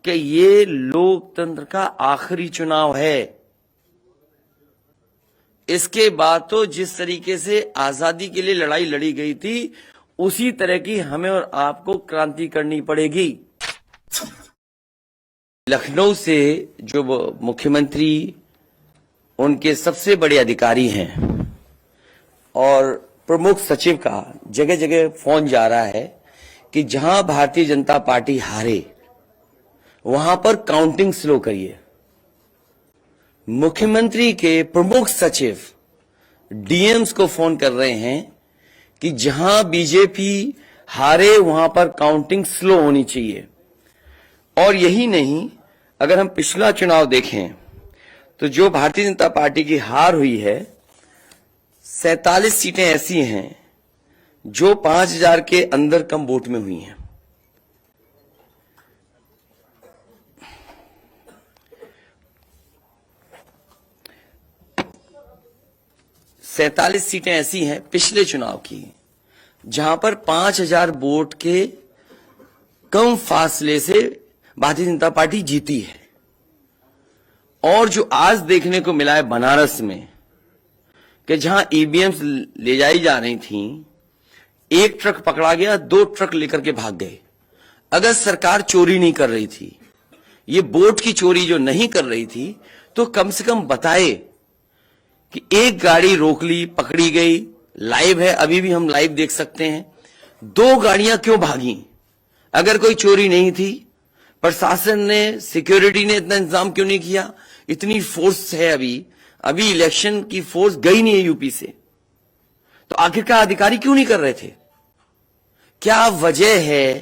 कि ये लोकतंत्र का आखिरी चुनाव है। इसके बाद तो जिस तरीके से आजादी के लिए लड़ाई लड़ी गई थी उसी तरह की हमें और आपको क्रांति करनी पड़ेगी। लखनऊ से जो मुख्यमंत्री उनके सबसे बड़े अधिकारी हैं और प्रमुख सचिव का जगह जगह फोन जा रहा है कि जहां भारतीय जनता पार्टी हारे वहां पर काउंटिंग स्लो करिए। मुख्यमंत्री के प्रमुख सचिव डीएम्स को फोन कर रहे हैं कि जहां बीजेपी हारे वहां पर काउंटिंग स्लो होनी चाहिए। और यही नहीं, अगर हम पिछला चुनाव देखें तो जो भारतीय जनता पार्टी की हार हुई है 47 सीटें ऐसी हैं जो 5000 के अंदर कम वोट में हुई हैं। सैतालीस सीटें ऐसी हैं पिछले चुनाव की जहां पर 5000 वोट के कम फासले से भारतीय जनता पार्टी जीती है। और जो आज देखने को मिला है बनारस में कि जहां ईवीएम्स ले जाई जा रही थी, एक ट्रक पकड़ा गया, 2 ट्रक लेकर के भाग गए। अगर सरकार चोरी नहीं कर रही थी, ये वोट की चोरी जो नहीं कर रही थी, तो कम से कम बताए कि एक गाड़ी रोक ली, पकड़ी गई, लाइव है, अभी भी हम लाइव देख सकते हैं। 2 गाड़ियां क्यों भागी? अगर कोई चोरी नहीं थी, प्रशासन ने, सिक्योरिटी ने इतना इंतजाम क्यों नहीं किया? इतनी फोर्स है, अभी इलेक्शन की फोर्स गई नहीं है यूपी से, तो आखिरकार अधिकारी क्यों नहीं कर रहे थे? क्या वजह है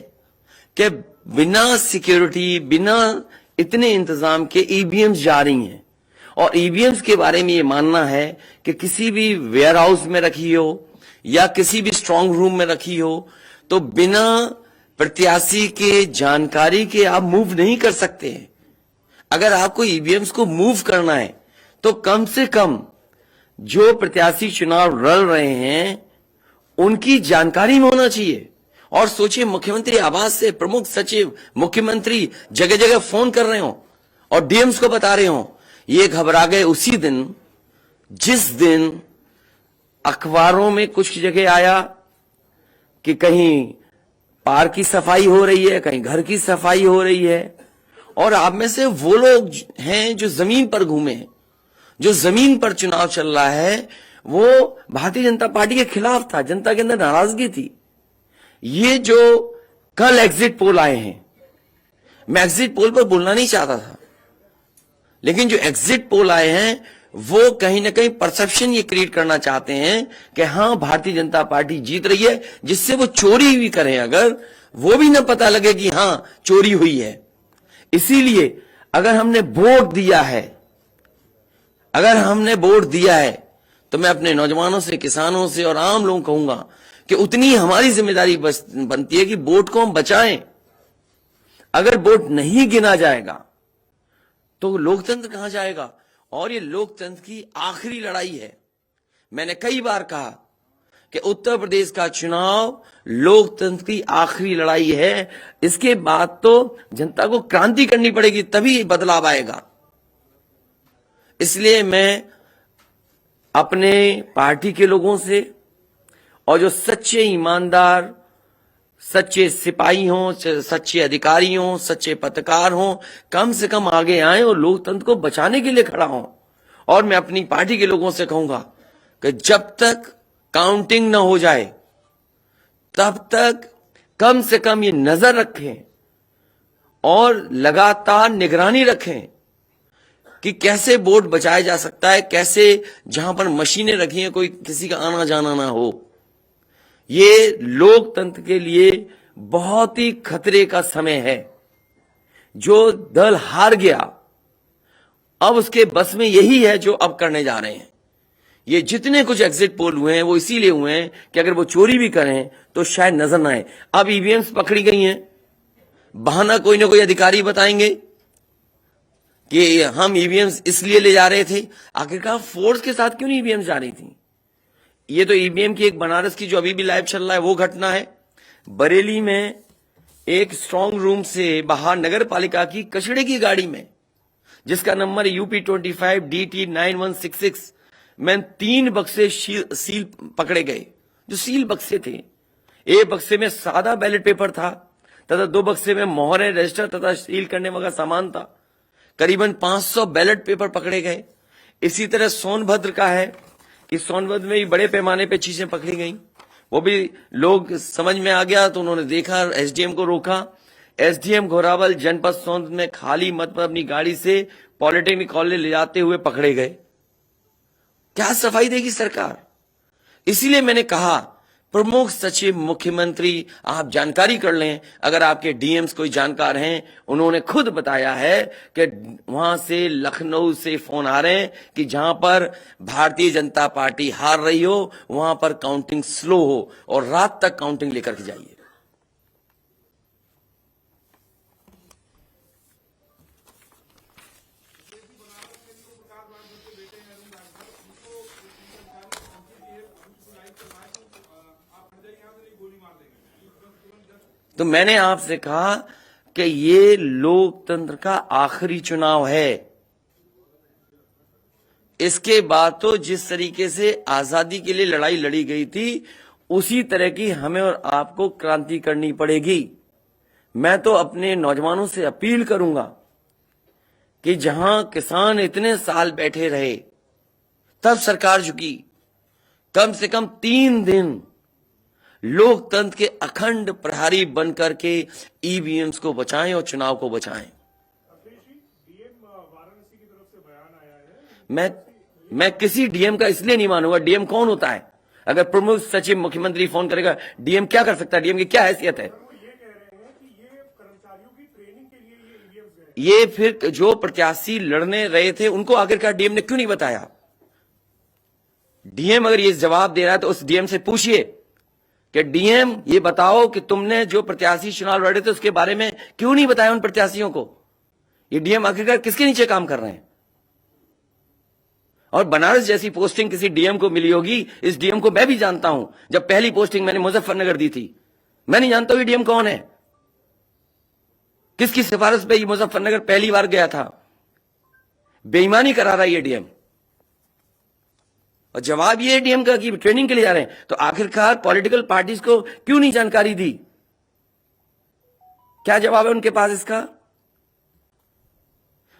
कि बिना सिक्योरिटी, बिना इतने इंतजाम के ईवीएम्स जा रही हैं? और ईवीएम्स के बारे में ये मानना है कि किसी भी वेयर हाउस में रखी हो या किसी भी स्ट्रांग रूम में रखी हो तो बिना प्रत्याशी के जानकारी के आप मूव नहीं कर सकते हैं। अगर आपको ईवीएम्स को मूव करना है तो कम से कम जो प्रत्याशी चुनाव लड़ रहे हैं उनकी जानकारी में होना चाहिए। और सोचिए, मुख्यमंत्री आवास से प्रमुख सचिव, मुख्यमंत्री जगह जगह फोन कर रहे हो और डीएम्स को बता रहे हो। ये घबरा गए उसी दिन जिस दिन अखबारों में कुछ जगह आया कि कहीं पार्क की सफाई हो रही है, कहीं घर की सफाई हो रही है। और आप में से वो लोग हैं जो जमीन पर घूमे, जो जमीन पर चुनाव चल रहा है, वो भारतीय जनता पार्टी के खिलाफ था, जनता के अंदर नाराजगी थी। ये जो कल एग्जिट पोल आए हैं, मैं एग्जिट पोल पर बोलना नहीं चाहता था, लेकिन जो एग्जिट पोल आए हैं वो कहीं ना कहीं परसेप्शन ये क्रिएट करना चाहते हैं कि हां भारतीय जनता पार्टी जीत रही है, जिससे वो चोरी भी करें अगर, वो भी ना पता लगे कि हां चोरी हुई है। इसीलिए अगर हमने वोट दिया है तो मैं अपने नौजवानों से, किसानों से और आम लोगों को कहूंगा कि उतनी हमारी जिम्मेदारी बनती है कि वोट को हम बचाएं। अगर वोट नहीं गिना जाएगा तो लोकतंत्र कहां जाएगा? और ये लोकतंत्र की आखिरी लड़ाई है। मैंने कई बार कहा कि उत्तर प्रदेश का चुनाव लोकतंत्र की आखिरी लड़ाई है। इसके बाद तो जनता को क्रांति करनी पड़ेगी, तभी बदलाव आएगा। इसलिए मैं अपने पार्टी के लोगों से और जो सच्चे ईमानदार, सच्चे सिपाही हों, सच्चे अधिकारी हों, सच्चे पत्रकार हों, कम से कम आगे आए और लोकतंत्र को बचाने के लिए खड़ा हों। और मैं अपनी पार्टी के लोगों से कहूंगा कि जब तक काउंटिंग ना हो जाए तब तक कम से कम ये नजर रखें और लगातार निगरानी रखें कि कैसे वोट बचाया जा सकता है, कैसे जहां पर मशीनें रखी हैं कोई किसी का आना जाना ना हो। ये लोकतंत्र के लिए बहुत ही खतरे का समय है। जो दल हार गया, अब उसके बस में यही है जो अब करने जा रहे हैं। ये जितने कुछ एग्जिट पोल हुए हैं वो इसीलिए हुए हैं कि अगर वो चोरी भी करें तो शायद नजर ना आए। अब ईवीएम्स पकड़ी गई हैं, बहाना कोई ना कोई अधिकारी बताएंगे कि हम ईवीएम्स इसलिए ले जा रहे थे। आखिरकार फोर्स के साथ क्यों नहीं ईवीएम्स जा रही थी? ये तो ईवीएम की एक बनारस की जो अभी भी लाइव चल रहा है वो घटना है। बरेली में एक स्ट्रांग रूम से बाहर नगर पालिका की कचड़े की गाड़ी में, जिसका नंबर UP25DT9166 में 3 बक्से सील पकड़े गए। जो सील बक्से थे, एक बक्से में सादा बैलेट पेपर था तथा 2 बक्से में मोहरें, रजिस्टर तथा सील करने वाला सामान था। करीबन 500 बैलेट पेपर पकड़े गए। इसी तरह सोनभद्र का है कि सोनभद्र में भी बड़े पैमाने पे चीजें पकड़ी गई। वो भी लोग समझ में आ गया तो उन्होंने देखा, एसडीएम को रोका। एसडीएम घोरावल जनपद सोनभद्र में खाली मत पर अपनी गाड़ी से पॉलिटेक्निक कॉलेज ले जाते हुए पकड़े गए। क्या सफाई देगी सरकार? इसीलिए मैंने कहा, प्रमुख सचिव मुख्यमंत्री, आप जानकारी कर लें। अगर आपके डीएम्स कोई जानकार हैं, उन्होंने खुद बताया है कि वहां से लखनऊ से फोन आ रहे हैं कि जहां पर भारतीय जनता पार्टी हार रही हो वहां पर काउंटिंग स्लो हो और रात तक काउंटिंग लेकर के जाइए। तो मैंने आपसे कहा कि ये लोकतंत्र का आखिरी चुनाव है। इसके बाद तो जिस तरीके से आजादी के लिए लड़ाई लड़ी गई थी, उसी तरह की हमें और आपको क्रांति करनी पड़ेगी। मैं तो अपने नौजवानों से अपील करूंगा कि जहां किसान इतने साल बैठे रहे, तब सरकार झुकी। कम से कम 3 दिन लोकतंत्र के अखंड प्रहरी बनकर के ईवीएम्स को बचाएं और चुनाव को बचाएं। मैं किसी डीएम का इसलिए नहीं मानूंगा। डीएम कौन होता है? अगर प्रमुख सचिव मुख्यमंत्री फोन करेगा, डीएम क्या कर सकता है? डीएम की क्या हैसियत है? ये फिर जो प्रत्याशी लड़ने रहे थे उनको आखिरकार डीएम ने क्यों नहीं बताया? डीएम अगर ये जवाब दे रहा है तो उस डीएम से पूछिए कि डीएम ये बताओ कि तुमने जो प्रत्याशी चुनाव लड़े थे उसके बारे में क्यों नहीं बताया उन प्रत्याशियों को? ये डीएम आखिरकार किसके नीचे काम कर रहे हैं? और बनारस जैसी पोस्टिंग किसी डीएम को मिली होगी, इस डीएम को मैं भी जानता हूं। जब पहली पोस्टिंग मैंने मुजफ्फरनगर दी थी, मैं नहीं जानता ये डीएम कौन है, किसकी सिफारिश पे ये मुजफ्फरनगर पहली बार गया था। बेईमानी करा रहा है ये डीएम। और जवाब ये डीएम का कि ट्रेनिंग के लिए जा रहे हैं। तो आखिरकार पॉलिटिकल पार्टीज को क्यों नहीं जानकारी दी? क्या जवाब है उनके पास इसका?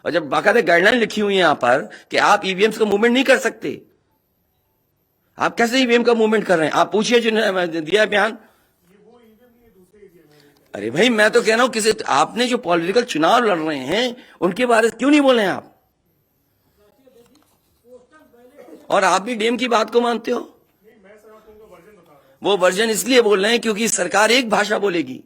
और जब बाकायदा गाइडलाइन लिखी हुई है यहां पर कि आप ईवीएम्स का मूवमेंट नहीं कर सकते, आप कैसे ईवीएम का मूवमेंट कर रहे हैं? आप पूछिए जो दिया बयान। अरे भाई, मैं तो कह रहा हूं किसी आपने जो पॉलिटिकल चुनाव लड़ रहे हैं उनके बारे में क्यों नहीं बोल रहे हैं आप? और आप भी डीएम की बात को मानते हो। वो वर्जन इसलिए बोल रहे हैं क्योंकि सरकार एक भाषा बोलेगी,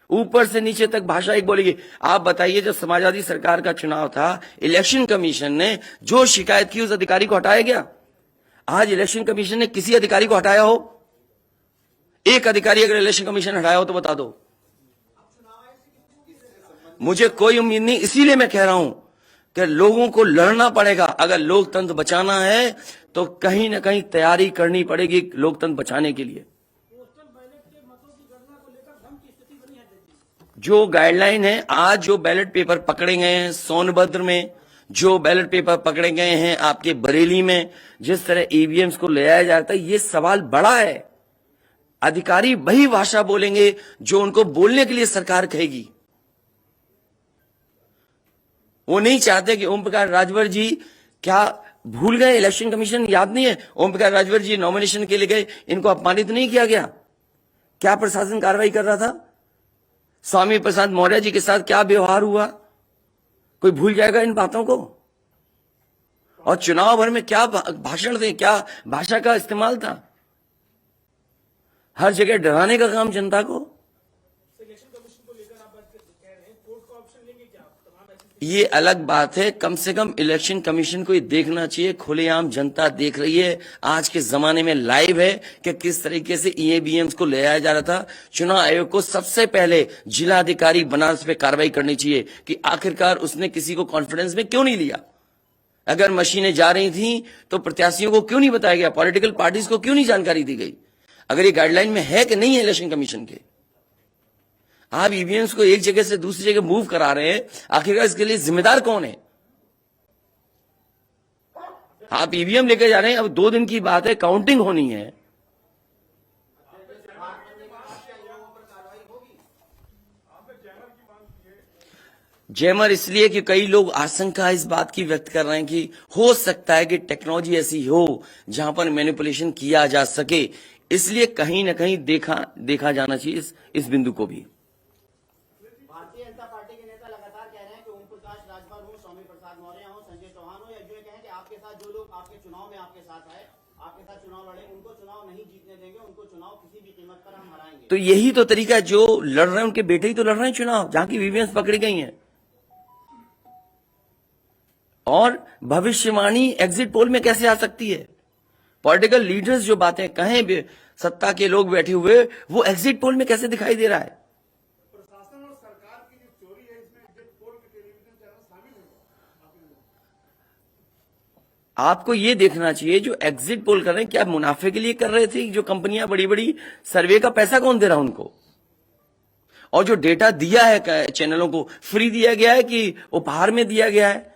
ऊपर से नीचे तक भाषा एक बोलेगी। आप बताइए, जब समाजवादी सरकार का चुनाव था, इलेक्शन कमीशन ने जो शिकायत की उस अधिकारी को हटाया गया? आज इलेक्शन कमीशन ने किसी अधिकारी को हटाया हो? एक अधिकारी अगर इलेक्शन कमीशन हटाया हो तो बता दो। मुझे कोई उम्मीद नहीं। इसीलिए मैं कह रहा हूं कि लोगों को लड़ना पड़ेगा। अगर लोकतंत्र बचाना है तो कहीं ना कहीं तैयारी करनी पड़ेगी लोकतंत्र बचाने के लिए। जो गाइडलाइन है, आज जो बैलेट पेपर पकड़े गए हैं सोनभद्र में, जो बैलेट पेपर पकड़े गए हैं आपके बरेली में, जिस तरह ईवीएम्स को ले आया जाता है, ये सवाल बड़ा है। अधिकारी वही भाषा बोलेंगे जो उनको बोलने के लिए सरकार कहेगी। वो नहीं चाहते कि ओम प्रकाश राजभर जी क्या भूल गए? इलेक्शन कमीशन याद नहीं है? ओम प्रकाश राजभर जी नॉमिनेशन के लिए गए, इनको अपमानित नहीं किया गया? क्या प्रशासन कार्रवाई कर रहा था? स्वामी प्रसाद मौर्य जी के साथ क्या व्यवहार हुआ? कोई भूल जाएगा इन बातों को? और चुनाव भर में क्या भाषण थे, क्या भाषा का इस्तेमाल था? हर जगह डराने का काम जनता को। ये अलग बात है। कम से कम इलेक्शन कमीशन को ये देखना चाहिए, खुलेआम जनता देख रही है, आज के जमाने में लाइव है कि किस तरीके से ईवीएम्स को ले आया जा रहा था। चुनाव आयोग को सबसे पहले जिलाधिकारी बनारस पे कार्रवाई करनी चाहिए कि आखिरकार उसने किसी को कॉन्फिडेंस में क्यों नहीं लिया। अगर मशीनें जा रही थी तो प्रत्याशियों को क्यों नहीं बताया गया? पॉलिटिकल पार्टीज को क्यों नहीं जानकारी दी गई? अगर ये गाइडलाइन में है कि नहीं है इलेक्शन कमीशन के? आप ईवीएम्स को एक जगह से दूसरी जगह मूव करा रहे हैं, आखिरकार इसके लिए जिम्मेदार कौन है? आप ईवीएम लेकर जा रहे हैं, अब 2 दिन की बात है, काउंटिंग होनी है। जैमर इसलिए कि कई लोग आशंका इस बात की व्यक्त कर रहे हैं कि हो सकता है कि टेक्नोलॉजी ऐसी हो जहां पर मैनिपुलेशन किया जा सके, इसलिए कहीं ना कहीं देखा जाना चाहिए इस बिंदु को भी। भारतीय जनता पार्टी के नेता लगातार कह रहे हैं कि ओम प्रकाश राजभर हो, स्वामी प्रसाद मौर्य हो, संजय चौहान हो, या जो कहें कि आपके साथ जो लोग आपके चुनाव में आपके साथ आए, आपके साथ चुनाव लड़े, उनको चुनाव नहीं जीतने देंगे, उनको चुनाव किसी भी कीमत पर हम हराएंगे। तो यही तो तरीका है, जो लड़ रहे हैं उनके बेटे ही तो लड़ रहे हैं चुनाव, जहां की वीवीएम्स पकड़ी गई हैं। और भविष्यवाणी एग्जिट पोल में कैसे आ सकती है? पॉलिटिकल लीडर्स जो बातें कहें, सत्ता के लोग बैठे हुए, वो एग्जिट पोल में कैसे दिखाई दे रहा है? प्रशासन और सरकार की जो चोरी है, इसमें एग्जिट पोल के टेलीविजन चैनल शामिल है। आपको ये देखना चाहिए, जो एग्जिट पोल कर रहे हैं क्या मुनाफे के लिए कर रहे थे? जो कंपनियां बड़ी बड़ी, सर्वे का पैसा कौन दे रहा है उनको? और जो डेटा दिया है चैनलों को, फ्री दिया गया है कि उपहार में दिया गया है,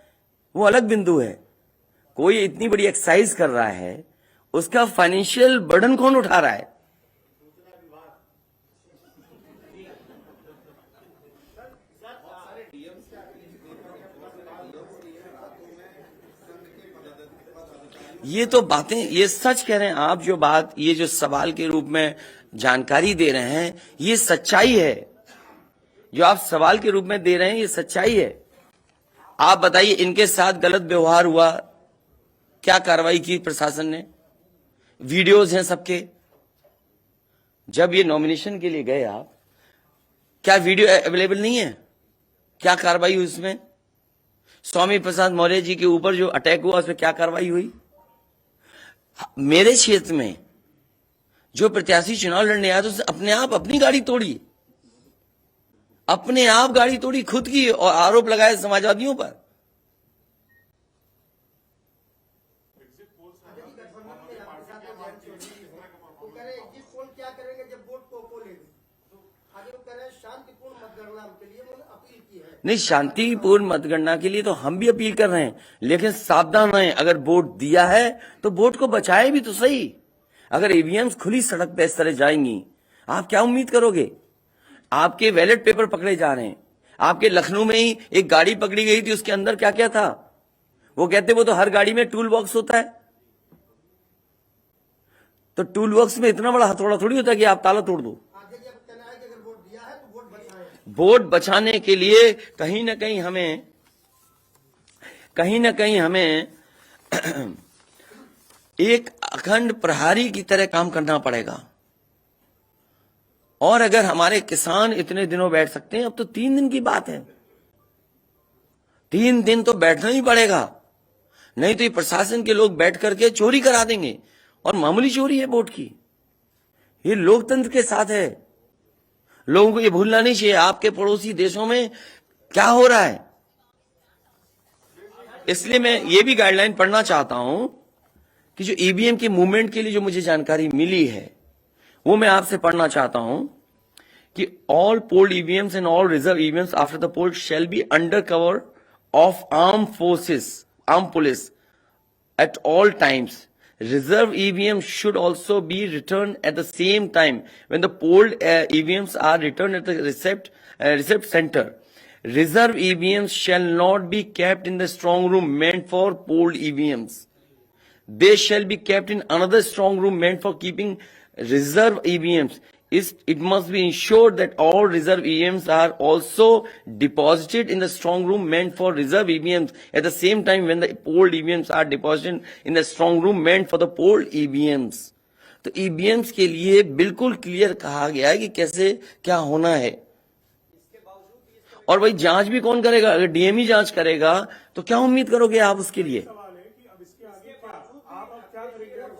वो अलग बिंदु है। कोई इतनी बड़ी एक्सरसाइज कर रहा है, उसका फाइनेंशियल बर्डन कौन उठा रहा है? ये तो बातें, ये सच कह रहे हैं आप। जो बात, ये जो सवाल के रूप में जानकारी दे रहे हैं, ये सच्चाई है। जो आप सवाल के रूप में दे रहे हैं, ये सच्चाई है। आप बताइए, इनके साथ गलत व्यवहार हुआ, क्या कार्रवाई की प्रशासन ने? वीडियोज हैं सबके। जब ये नॉमिनेशन के लिए गए आप, क्या वीडियो अवेलेबल नहीं है? क्या कार्रवाई हुई उसमें? स्वामी प्रसाद मौर्य जी के ऊपर जो अटैक हुआ, उसमें क्या कार्रवाई हुई? मेरे क्षेत्र में जो प्रत्याशी चुनाव लड़ने आया, तो उसने अपने आप अपनी गाड़ी तोड़ी, अपने आप गाड़ी तोड़ी खुद की, और आरोप लगाए समाजवादियों पर। क्या करेंगे जब वोट को लेंगे? आगे वो कह रहे हैं शांतिपूर्ण मतगणना के लिए अपील की है। नहीं, शांतिपूर्ण मतगणना के लिए तो हम भी अपील कर रहे हैं, लेकिन सावधान रहें। अगर वोट दिया है तो वोट को बचाए भी तो सही। अगर ईवीएम्स खुली सड़क पे इस तरह जाएंगी, आप क्या उम्मीद करोगे? आपके बैलेट पेपर पकड़े जा रहे हैं। आपके लखनऊ में ही एक गाड़ी पकड़ी गई थी, उसके अंदर क्या क्या था? वो कहते वो तो हर गाड़ी में टूल बॉक्स होता है। तो टूल बॉक्स में इतना बड़ा हथौड़ा थोड़ी होता है कि आप ताला तोड़ दो। वोट बचाने के लिए कहीं ना कहीं हमें एक अखंड प्रहरी की तरह काम करना पड़ेगा। और अगर हमारे किसान इतने दिनों बैठ सकते हैं, अब तो 3 दिन की बात है, 3 दिन तो बैठना ही पड़ेगा, नहीं तो ये प्रशासन के लोग बैठ करके चोरी करा देंगे। और मामूली चोरी है वोट की, ये लोकतंत्र के साथ है। लोगों को ये भूलना नहीं चाहिए आपके पड़ोसी देशों में क्या हो रहा है। इसलिए मैं ये भी गाइडलाइन पढ़ना चाहता हूं कि जो ईवीएम के मूवमेंट के लिए जो मुझे जानकारी मिली है, वो मैं आपसे पढ़ना चाहता हूं कि all polled EVMs and all reserve EVMs after the poll shall be under cover of arm forces, arm police at all times. Reserve EVMs should also be returned at the same time when the polled EVMs are returned at the receipt center. Reserve EVMs shall not be kept in the strong room meant for polled EVMs. They shall be kept in another strong room meant for keeping reserve EVMs. It must be ensured that all reserve EVMs are also deposited in the strong room meant for reserve EVMs at the same time when the polled EVMs are deposited in the strong room meant for the polled EVMs. तो EVMs के लिए बिल्कुल clear कहा गया है कि कैसे क्या होना है। और भाई जांच भी कौन करेगा? अगर डीएमई जांच करेगा तो क्या उम्मीद करोगे आप उसके लिए?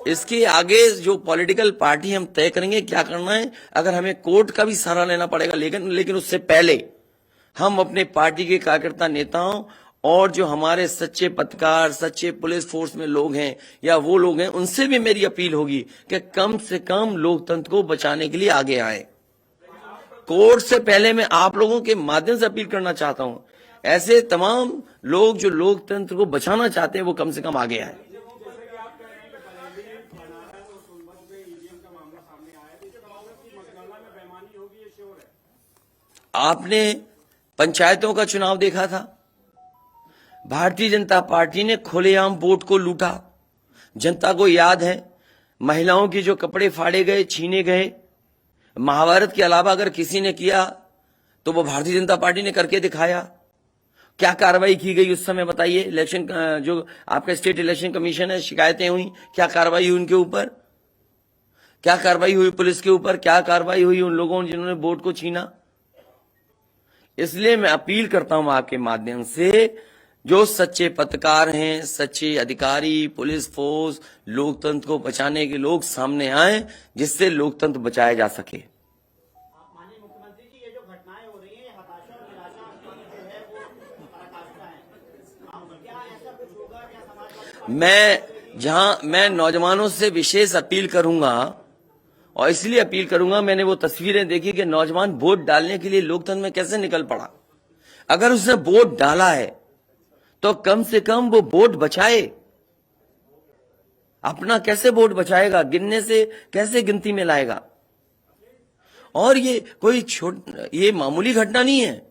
इसके आगे जो पॉलिटिकल पार्टी हम तय करेंगे क्या करना है। अगर हमें कोर्ट का भी सहारा लेना पड़ेगा, लेकिन उससे पहले हम अपने पार्टी के कार्यकर्ता, नेताओं और जो हमारे सच्चे पत्रकार, सच्चे पुलिस फोर्स में लोग हैं या वो लोग हैं, उनसे भी मेरी अपील होगी कि कम से कम लोकतंत्र को बचाने के लिए आगे आए। कोर्ट से पहले मैं आप लोगों के माध्यम से अपील करना चाहता हूं, ऐसे तमाम लोग जो लोकतंत्र को बचाना चाहते हैं वो कम से कम आगे आए। आपने पंचायतों का चुनाव देखा था, भारतीय जनता पार्टी ने खुलेआम वोट को लूटा। जनता को याद है, महिलाओं के जो कपड़े फाड़े गए, छीने गए, महाभारत के अलावा अगर किसी ने किया तो वो भारतीय जनता पार्टी ने करके दिखाया। क्या कार्रवाई की गई उस समय बताइए? इलेक्शन जो आपका स्टेट इलेक्शन कमीशन है, शिकायतें हुई, क्या कार्रवाई हुई उनके ऊपर? क्या कार्रवाई हुई पुलिस के ऊपर? क्या कार्रवाई हुई उन लोगों जिन्होंने वोट को छीना? इसलिए मैं अपील करता हूं आपके माध्यम से, जो सच्चे पत्रकार हैं, सच्चे अधिकारी, पुलिस फोर्स, लोकतंत्र को बचाने के लोग सामने आए, जिससे लोकतंत्र बचाया जा सके। माननीय मुख्यमंत्री जी, ये जो घटनाएं हो रही हैं, ये हताशा और निराशा की जो है वो पराकाष्ठा है। क्या ऐसा कुछ होगा? क्या समाजवादी मैं नौजवानों से विशेष अपील करूंगा, और इसलिए अपील करूंगा, मैंने वो तस्वीरें देखी कि नौजवान वोट डालने के लिए लोकतंत्र में कैसे निकल पड़ा। अगर उसने वोट डाला है तो कम से कम वो वोट बचाए। अपना कैसे वोट बचाएगा? गिनने से कैसे गिनती में लाएगा? और ये कोई ये मामूली घटना नहीं है।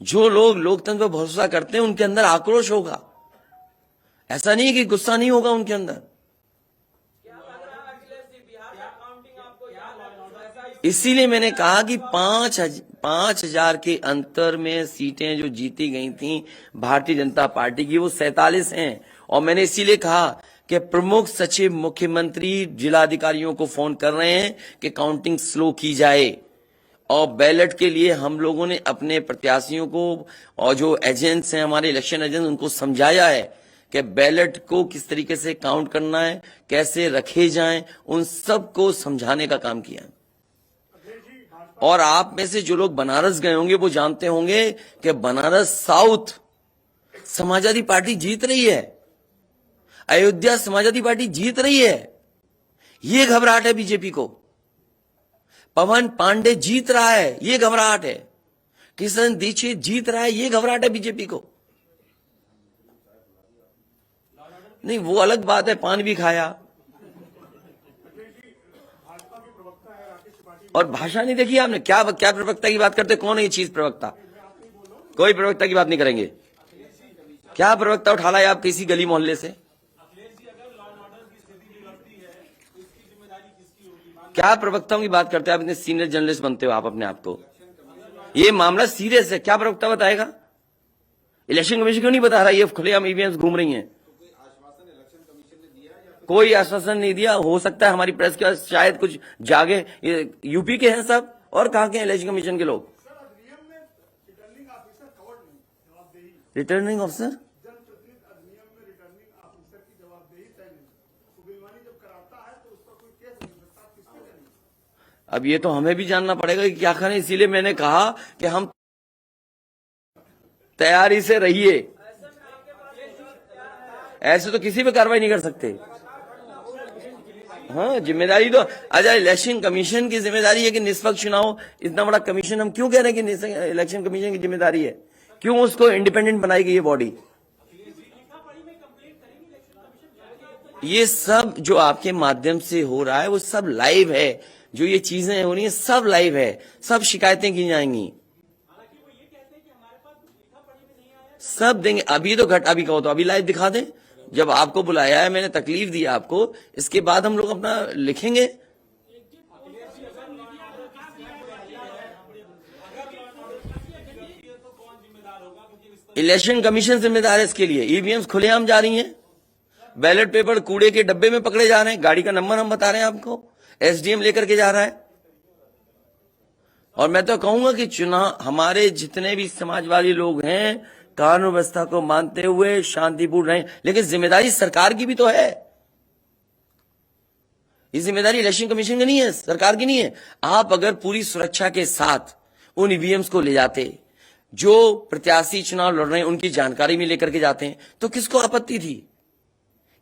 जो लोग लोकतंत्र पर भरोसा करते हैं उनके अंदर आक्रोश होगा, ऐसा नहीं कि गुस्सा नहीं होगा उनके अंदर। इसीलिए मैंने कहा कि 5,000 के अंतर में सीटें जो जीती गई थी भारतीय जनता पार्टी की, वो 47 हैं। और मैंने इसीलिए कहा कि प्रमुख सचिव मुख्यमंत्री जिलाधिकारियों को फोन कर रहे हैं कि काउंटिंग स्लो की जाए, और बैलेट के लिए हम लोगों ने अपने प्रत्याशियों को और जो एजेंट्स हैं हमारे इलेक्शन एजेंट्स, उनको समझाया है कि बैलेट को किस तरीके से काउंट करना है, कैसे रखे जाएं, उन सब को समझाने का काम किया। और आप में से जो लोग बनारस गए होंगे वो जानते होंगे कि बनारस साउथ समाजवादी पार्टी जीत रही है, अयोध्या समाजवादी पार्टी जीत रही है। ये घबराहट है बीजेपी को। पवन पांडे जीत रहा है, ये घबराहट है। किशन दीक्षित जीत रहा है, ये घबराहट है बीजेपी को। नहीं, वो अलग बात है, पान भी खाया। और भाषा नहीं देखी आपने? क्या प्रवक्ता की बात करते? कौन है ये चीज प्रवक्ता? कोई प्रवक्ता की बात नहीं करेंगे। क्या प्रवक्ता उठा लाए आप किसी गली मोहल्ले से? क्या प्रवक्ताओं की बात करते हैं आप? इतने सीनियर जर्नलिस्ट बनते हो आप अपने आप को। ये मामला सीरियस है, क्या प्रवक्ता बताएगा? इलेक्शन कमीशन क्यों नहीं बता रहा? ये खुलेआम ईवीएम घूम रही हैं। कोई आश्वासन नहीं दिया। हो सकता है हमारी प्रेस के शायद कुछ जागे। ये यूपी के हैं सब, और कहां के इलेक्शन कमीशन के लोग? रिटर्निंग ऑफिसर अब ये तो हमें भी जानना पड़ेगा कि क्या करें। इसीलिए मैंने कहा कि हम तैयारी से रहिए। ऐसे तो किसी पे कार्रवाई नहीं कर सकते। हाँ, जिम्मेदारी तो अच्छा इलेक्शन कमीशन की जिम्मेदारी है कि निष्पक्ष चुनाव। इतना बड़ा कमीशन हम क्यों कह रहे हैं कि इलेक्शन कमीशन की जिम्मेदारी है? क्यों उसको इंडिपेंडेंट बनाई गई ये बॉडी? ये सब जो आपके माध्यम से हो रहा है वो सब लाइव है। जो ये चीजें हो रही है सब लाइव है, सब शिकायतें की जाएंगी, सब देंगे। अभी तो अभी कहो तो अभी लाइव दिखा दें। जब आपको बुलाया है, मैंने तकलीफ दी आपको, इसके बाद हम लोग अपना लिखेंगे। इलेक्शन कमीशन जिम्मेदार है इसके लिए। ईवीएम्स खुलेआम जा रही हैं, बैलेट पेपर कूड़े के डब्बे में पकड़े जा रहे हैं। गाड़ी का नंबर हम बता रहे हैं आपको, एसडीएम लेकर के जा रहा है। और मैं तो कहूंगा कि चुनाव हमारे जितने भी समाजवादी लोग हैं कानून व्यवस्था को मानते हुए शांतिपूर्ण रहें, लेकिन जिम्मेदारी सरकार की भी तो है। ये जिम्मेदारी इलेक्शन कमीशन की नहीं है, सरकार की नहीं है। आप अगर पूरी सुरक्षा के साथ उन ईवीएम्स को ले जाते, जो प्रत्याशी चुनाव लड़ रहे हैं उनकी जानकारी में लेकर के जाते हैं, तो किसको आपत्ति थी?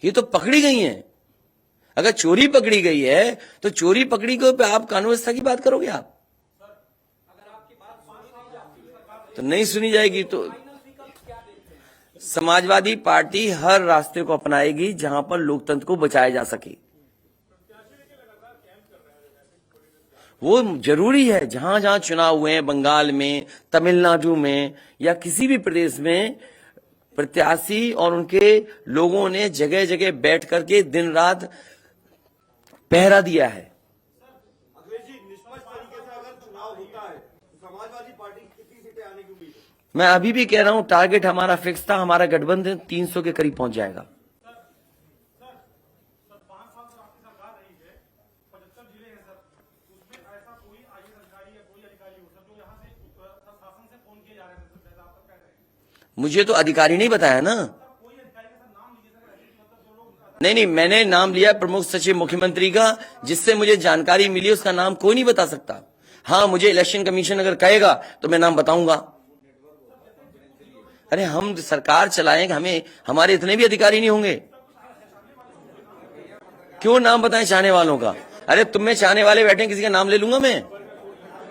ये तो पकड़ी गई हैं। अगर चोरी पकड़ी गई है तो चोरी पकड़ी को पे आप कानून व्यवस्था की बात करोगे? आप तो नहीं सुनी जाएगी तो समाजवादी पार्टी हर रास्ते को अपनाएगी जहां पर लोकतंत्र को बचाया जा सके। वो जरूरी है। जहां जहां चुनाव हुए हैं, बंगाल में, तमिलनाडु में या किसी भी प्रदेश में, प्रत्याशी और उनके लोगों ने जगह जगह बैठ करके दिन रात पहरा दिया है। अखिलेश जी, निष्पक्ष तरीके से अगर चुनाव होता है तो समाजवादी पार्टी की कितनी सीटें आने की उम्मीद है? मैं अभी भी कह रहा हूं, टारगेट हमारा फिक्स था। हमारा गठबंधन 300 के करीब पहुंच जाएगा। 5 साल से आपकी सरकार रही है, 75 जिले हैं सर, उसमें ऐसा कोई आईएएस अधिकारी या कोई अधिकारी हो सर जो यहाँ से शासन से फोन किए जा रहे थे सर, जैसा आप कह रहे हैं? मुझे तो अधिकारी नहीं बताया ना। कोई अधिकारी का सर नाम लीजिए सर, ऐसे मतलब जो लोग नहीं, मैंने नाम लिया प्रमुख सचिव मुख्यमंत्री का, जिससे मुझे जानकारी मिली। उसका नाम कोई नहीं बता सकता। हाँ, मुझे इलेक्शन कमीशन अगर कहेगा तो मैं नाम बताऊंगा। अरे हम सरकार चलाएंगे, हमें हमारे इतने भी अधिकारी नहीं होंगे। क्यों नाम बताएं चाहने वालों का? अरे तुम में चाहने वाले बैठे, किसी का नाम ले लूंगा मैं?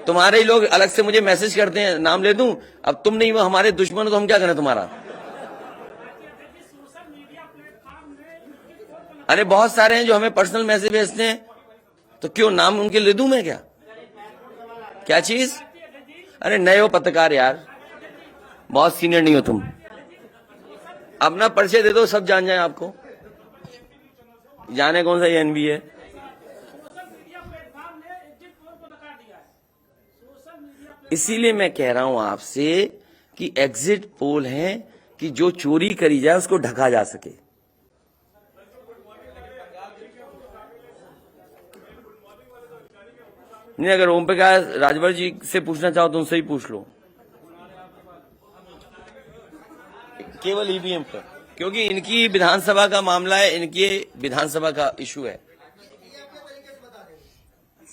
तुम्हारे ही लोग अलग से मुझे मैसेज करते हैं, नाम ले दूं? अब तुम नहीं, वो हमारे दुश्मन हो तो हम क्या करें तुम्हारा? अरे बहुत सारे हैं जो हमें पर्सनल मैसेज भेजते हैं, तो क्यों नाम उनके ले दूं मैं? क्या चीज? अरे नए हो पत्रकार यार, बहुत सीनियर नहीं हो तुम। अपना परिचय दे दो, सब जान जाए आपको। जाने कौन सा ये एनबी है। इसीलिए मैं कह रहा हूं आपसे कि एग्जिट पोल है कि जो चोरी करी जाए उसको ढका जा सके। नहीं, अगर ओम प्रकाश राजभर जी से पूछना चाहो तो उनसे ही पूछ लो, केवल ईवीएम पर, क्योंकि इनकी विधानसभा का मामला है, इनकी विधानसभा का इशू है।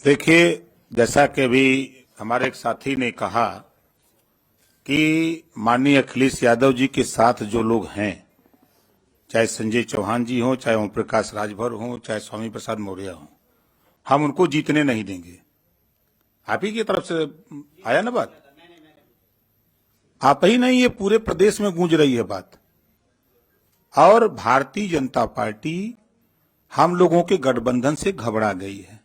देखिए, जैसा कि अभी हमारे एक साथी ने कहा कि माननीय अखिलेश यादव जी के साथ जो लोग हैं, चाहे संजय चौहान जी हो, चाहे ओम प्रकाश राजभर हो, चाहे स्वामी प्रसाद मौर्य हो, हम उनको जीतने नहीं देंगे। आप ही की तरफ से आया ना बात? आप ही नहीं, ये पूरे प्रदेश में गूंज रही है बात। और भारतीय जनता पार्टी हम लोगों के गठबंधन से घबरा गई है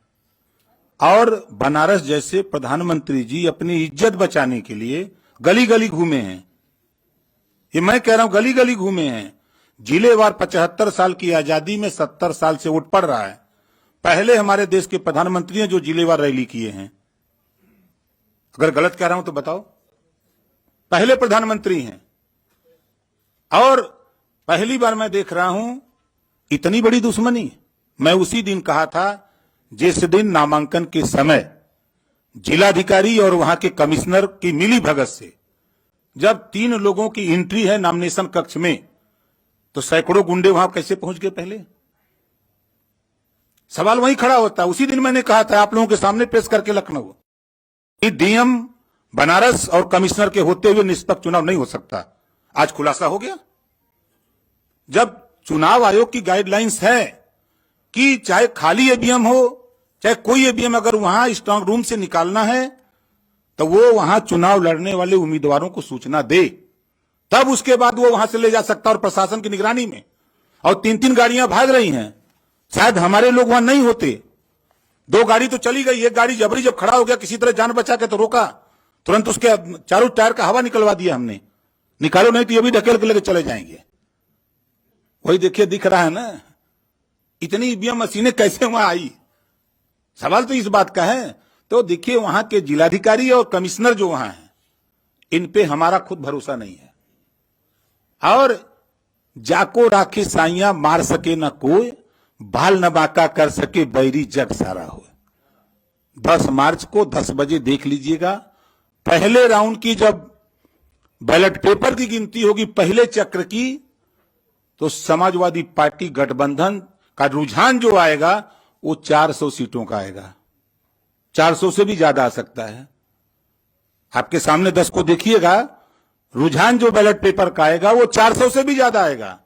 और बनारस जैसे प्रधानमंत्री जी अपनी इज्जत बचाने के लिए गली गली घूमे हैं। ये मैं कह रहा हूं, गली गली घूमे हैं। जिलेवार 75 साल की आजादी में 70 साल से वोट पड़ रहा है। पहले हमारे देश के प्रधानमंत्री हैं जो जिलेवार रैली किए हैं। अगर गलत कह रहा हूं तो बताओ। पहले प्रधानमंत्री हैं और पहली बार मैं देख रहा हूं इतनी बड़ी दुश्मनी। मैं उसी दिन कहा था जिस दिन नामांकन के समय जिलाधिकारी और वहां के कमिश्नर की मिली भगत से जब 3 लोगों की एंट्री है नॉमिनेशन कक्ष में, तो सैकड़ों गुंडे वहां कैसे पहुंच गए? पहले सवाल वहीं खड़ा होता। उसी दिन मैंने कहा था आप लोगों के सामने पेश करके लखनऊ कि डीएम बनारस और कमिश्नर के होते हुए निष्पक्ष चुनाव नहीं हो सकता। आज खुलासा हो गया। जब चुनाव आयोग की गाइडलाइंस है कि चाहे खाली ईवीएम हो चाहे कोई ईवीएम, अगर वहां स्ट्रांग रूम से निकालना है तो वो वहां चुनाव लड़ने वाले उम्मीदवारों को सूचना दे, तब उसके बाद वो वहां से ले जा सकता। और प्रशासन की निगरानी में। और 3-3 गाड़ियां भाग रही हैं। शायद हमारे लोग वहां नहीं होते। 2 गाड़ी तो चली गई, एक गाड़ी जबरी जब खड़ा हो गया किसी तरह जान बचा के तो रोका, तुरंत उसके चारों टायर का हवा निकलवा दिया हमने। निकालो नहीं तो ये भी ढकेल के लेके चले जाएंगे। वही देखिए, दिख रहा है ना इतनी ईवीएम मशीनें कैसे वहां आई। सवाल तो इस बात का है। तो देखिए, वहां के जिलाधिकारी और कमिश्नर जो वहां हैं, इन पे हमारा खुद भरोसा नहीं है। और जाको राखी साइया मार सके न कोई, बाल न बांका कर सके बैरी जग सारा हो। 10 मार्च को 10 बजे देख लीजिएगा। पहले राउंड की जब बैलेट पेपर की गिनती होगी पहले चक्र की, तो समाजवादी पार्टी गठबंधन का रुझान जो आएगा वो 400 सीटों का आएगा। 400 से भी ज्यादा आ सकता है। आपके सामने 10 को देखिएगा, रुझान जो बैलेट पेपर का आएगा वो 400 से भी ज्यादा आएगा।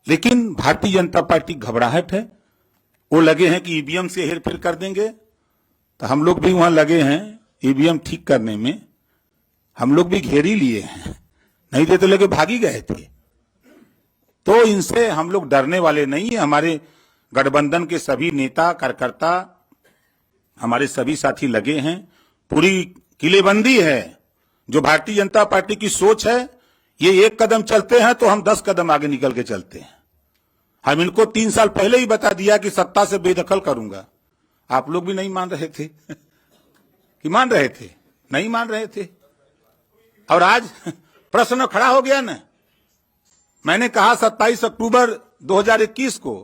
लेकिन भारतीय जनता पार्टी घबराहट है। वो लगे हैं कि ईवीएम से हेरफेर कर देंगे, तो हम लोग भी वहां लगे हैं ईवीएम ठीक करने में। हम लोग भी घेर ही लिए हैं, नहीं थे तो लेके भागी गए थे। तो इनसे हम लोग डरने वाले नहीं है। हमारे गठबंधन के सभी नेता कार्यकर्ता, हमारे सभी साथी लगे हैं, पूरी किलेबंदी है। जो भारतीय जनता पार्टी की सोच है, ये एक कदम चलते हैं तो हम 10 कदम आगे निकल के चलते हैं। हम इनको 3 साल पहले ही बता दिया कि सत्ता से बेदखल करूंगा। आप लोग भी नहीं मान रहे थे कि मान रहे थे? नहीं मान रहे थे। और आज प्रश्न खड़ा हो गया ना। मैंने कहा 27 अक्टूबर 2021 को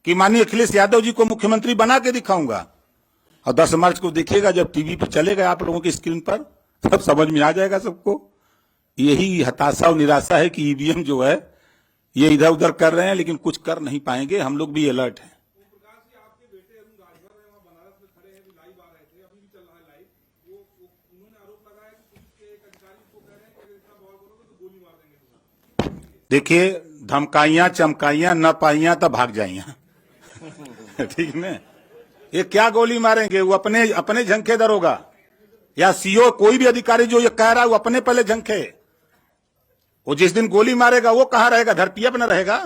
कि माननीय अखिलेश यादव जी को मुख्यमंत्री बना के दिखाऊंगा, और 10 मार्च को देखिएगा जब टीवी पे चलेगा आप लोगों की स्क्रीन पर, तब समझ में आ जाएगा सबको। यही हताशा और निराशा है कि ईवीएम जो है ये इधर उधर कर रहे हैं, लेकिन कुछ कर नहीं पाएंगे। हम लोग भी अलर्ट हैं। देखिए, धमकाइयां चमकाइयां न पाइयां तो भाग जाइयां ठीक है। ये क्या गोली मारेंगे? वो अपने झंखे दरोगा या सीओ, कोई भी अधिकारी जो ये कह रहा है वो अपने पहले झंखे। वो जिस दिन गोली मारेगा वो कहां रहेगा? धरती अपना रहेगा।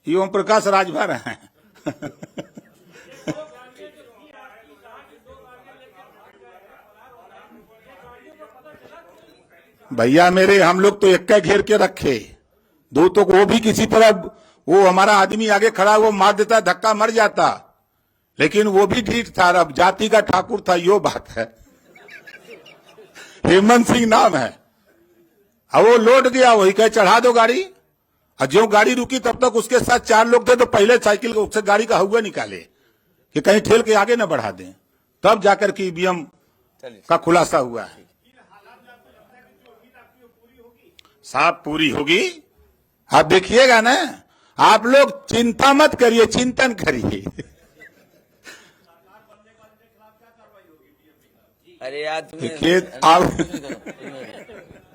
ये ओम प्रकाश राजभर हैं भैया मेरे, हम लोग तो एक घेर के रखे, दो तो वो भी किसी तरह वो हमारा आदमी आगे खड़ा वो मार देता, धक्का मर जाता, लेकिन वो भी ढीठ था। अब जाति का ठाकुर था, यो बात है। हेमंत सिंह नाम है। अब वो लौट गया, वही कहे चढ़ा दो गाड़ी। और जो गाड़ी रुकी तब तक उसके साथ 4 लोग थे, तो पहले साइकिल को उससे गाड़ी का हुआ निकाले कि कहीं ठेल के आगे न बढ़ा दें, तब जाकर के ईवीएम का खुलासा हुआ है। साहब पूरी होगी, आप देखिएगा ना। आप लोग चिंता मत करिए, चिंतन करिए। अरे यार देखिए आप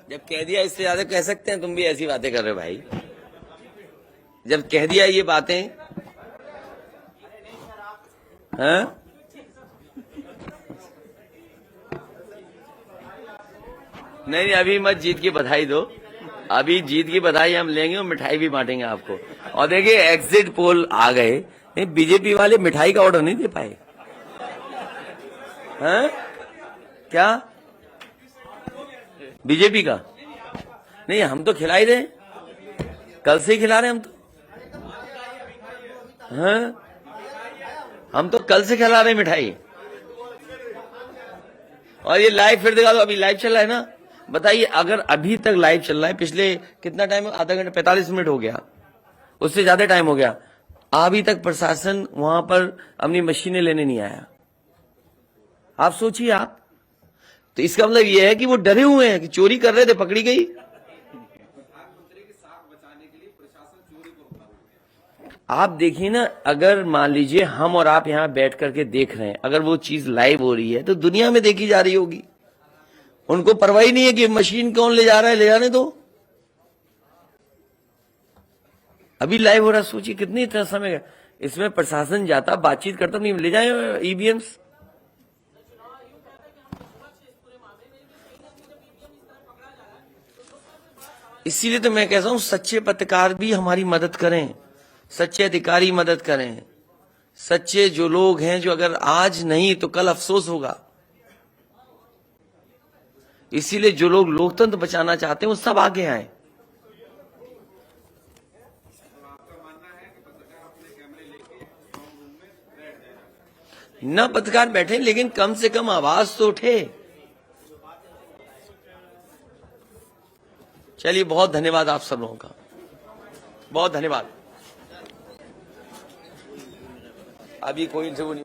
जब कह दिया, इससे ज्यादा कह सकते हैं? तुम भी ऐसी बातें कर रहे हो भाई। जब कह दिया ये बातें, हाँ? नहीं, अभी मत जीत की बधाई दो। अभी जीत की बधाई हम लेंगे और मिठाई भी बांटेंगे आपको। और देखिए, एग्जिट पोल आ गए, बीजेपी वाले मिठाई का ऑर्डर नहीं दे पाए। हैं? क्या बीजेपी का? नहीं, हम तो खिला ही रहे, कल से ही खिला रहे हम तो। हाँ, हम तो कल से खिला रहे मिठाई। और ये लाइव फिर दिखा दो। अभी लाइव चल रहा है ना। बताइए, अगर अभी तक लाइव चल रहा है, पिछले कितना टाइम, आधा घंटा 45 मिनट हो गया, उससे ज्यादा टाइम हो गया, अभी तक प्रशासन वहां पर अपनी मशीनें लेने नहीं आया। आप सोचिए आप, तो इसका मतलब यह है कि वो डरे हुए हैं कि चोरी कर रहे थे, पकड़ी गई। आप देखिए ना, अगर मान लीजिए हम और आप यहां बैठ करके देख रहे हैं, अगर वो चीज लाइव हो रही है तो दुनिया में देखी जा रही होगी। उनको परवाह ही नहीं है कि मशीन कौन ले जा रहा है, ले जाने दो। अभी लाइव हो रहा, सोचिए कितनी इतना समय इसमें प्रशासन जाता, बातचीत करता, नहीं ले जाए ईवीएम्स। इसीलिए तो मैं कहता हूं, सच्चे पत्रकार भी हमारी मदद करें, सच्चे अधिकारी मदद करें, सच्चे जो लोग हैं, जो अगर आज नहीं तो कल अफसोस होगा। इसीलिए जो लोग लोकतंत्र बचाना चाहते हैं वो सब आगे आए। न पत्रकार बैठे, लेकिन कम से कम आवाज तो उठे। चलिए, बहुत धन्यवाद आप सब लोगों का, बहुत धन्यवाद। अभी कोई इंटरव्यू नहीं।